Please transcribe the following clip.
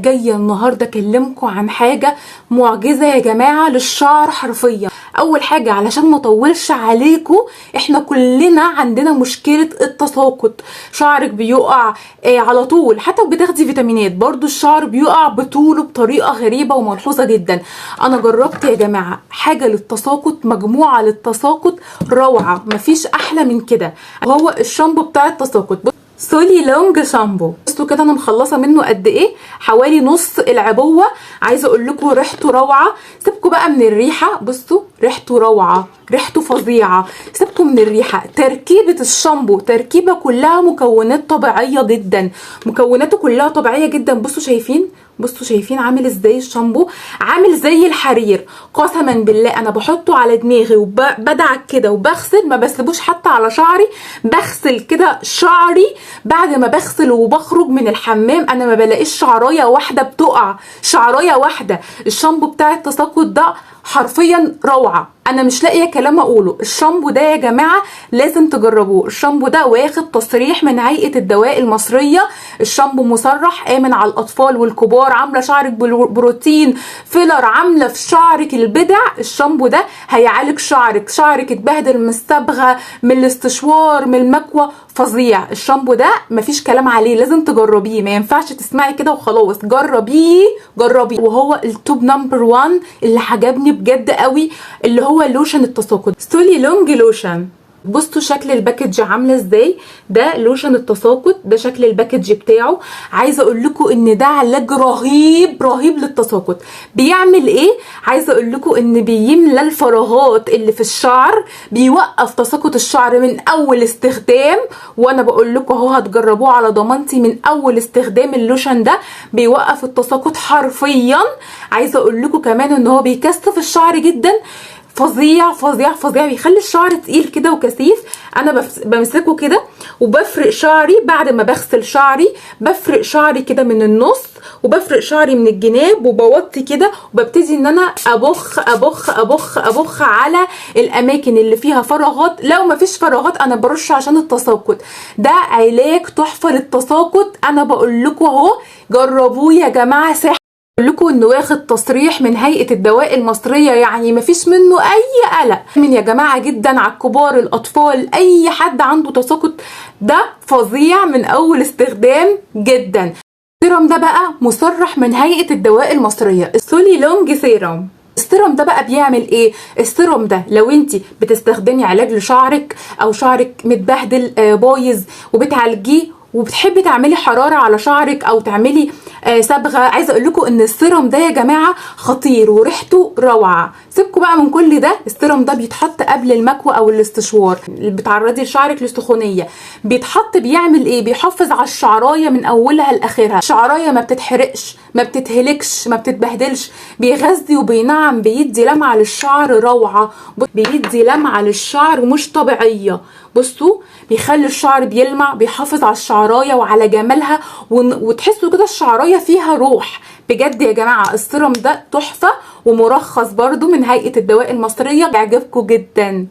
جايه النهارده اكلمكم عن حاجه معجزه يا جماعه للشعر حرفيا. اول حاجه علشان ما اطولش عليكم، احنا كلنا عندنا مشكله التساقط، شعرك بيقع على طول، حتى بتاخدي فيتامينات برضو الشعر بيقع بطوله بطريقه غريبه وملحوظه جدا. انا جربت يا جماعه حاجه للتساقط، مجموعه للتساقط روعه، مفيش احلى من كده. هو الشامبو بتاع التساقط سولي لونج شامبو. بصوا كده انا مخلصه منه قد ايه، حوالي نص العبوه. عايزه اقول لكم ريحته روعه، سيبكم بقى من الريحه، بصوا ريحته روعه، ريحته فظيعه، سيبكم من الريحه. تركيبه الشامبو تركيبه كلها مكونات طبيعيه جدا، مكوناته كلها طبيعيه جدا. بصوا شايفين، بصوا شايفين عامل ازاي الشامبو، عامل زي الحرير. قسما بالله انا بحطه على دماغي وبدعك كده وبغسل، ما بسيبوش حتى على شعري، بغسل كده شعري. بعد ما بغسل وبخرج من الحمام انا ما بلاقيش شعرايه واحده بتقع، شعرايه واحده. الشامبو بتاع التساقط ده حرفيا روعه، انا مش لاقيه كلام اقوله. الشامبو ده يا جماعه لازم تجربوه. الشامبو ده واخد تصريح من هيئه الدواء المصريه، الشامبو مصرح امن على الاطفال والكبار، عامله شعرك بروتين فيلر، عامله في شعرك البدع. الشامبو ده هيعالج شعرك، شعرك اتبهدل من الصبغه من الاستشوار من المكوى، فظيع. الشامبو ده مفيش كلام عليه، لازم تجربيه، ما ينفعش تسمعي كده وخلاص، جربيه جربيه. وهو التوب نمبر 1 اللي عجبني بجد قوي، اللي هو لوشن التساقط سولي لونج لوشن. بصوا شكل الباكج عامله ازاي، ده لوشن التساقط، ده شكل الباكج بتاعه. عايزه اقول لكم ان ده علاج رهيب رهيب للتساقط. بيعمل ايه؟ عايزه اقول لكم ان بيملى الفراغات اللي في الشعر، بيوقف تساقط الشعر من اول استخدام. وانا بقول لكم اهو هتجربوه على ضمانتي، من اول استخدام اللوشن ده بيوقف التساقط حرفيا. عايزه اقول لكم كمان ان هو بيكثف الشعر جدا، فظيع فظيع فظيع، بيخلي الشعر تقيل كده وكثيف. انا بمسكه كده وبفرق شعري بعد ما بغسل شعري، بفرق شعري كده من النص وبفرق شعري من الجناب وبوطي كده، وببتدي ان انا ابخ ابخ ابخ ابخ على الاماكن اللي فيها فراغات. لو ما فيش فراغات انا برش عشان التساقط. ده علاج تحفه للتساقط، انا بقول لكم اهو جربوه يا جماعه. بقول لكم انه واخد تصريح من هيئه الدواء المصريه، يعني مفيش منه اي قلق من يا جماعه، جدا على الكبار الاطفال اي حد عنده تساقط، ده فظيع من اول استخدام جدا. السيرم ده بقى مصرح من هيئه الدواء المصريه، السولي لونج سيرم. السيرم ده بقى بيعمل ايه؟ السيرم ده لو انت بتستخدمي علاج لشعرك او شعرك متبهدل بايظ وبتعالجيه وبتحبي تعملي حراره على شعرك او تعملي صبغه، عايزه اقول لكم ان السيرم ده يا جماعه خطير وريحته روعه. سيبكم بقى من كل ده، السيرم ده بيتحط قبل المكوى او الاستشوار اللي بتعرضي لشعرك للسخونيه، بيتحط بيعمل ايه؟ بيحافظ على الشعرايه من اولها لاخرها، الشعرايه ما بتتحرقش ما بتتهلكش ما بتتبهدلش، بيغذي وبينعم، بيدي لمعه للشعر روعه، بيدي لمعه للشعر مش طبيعيه. بصوا بيخلي الشعر بيلمع، بيحافظ على الشعرايه وعلى جمالها، وتحسوا كده الشعرايه فيها روح بجد يا جماعه. السيرم ده تحفه ومرخص برضو من هيئه الدواء المصريه، بيعجبكم جدا.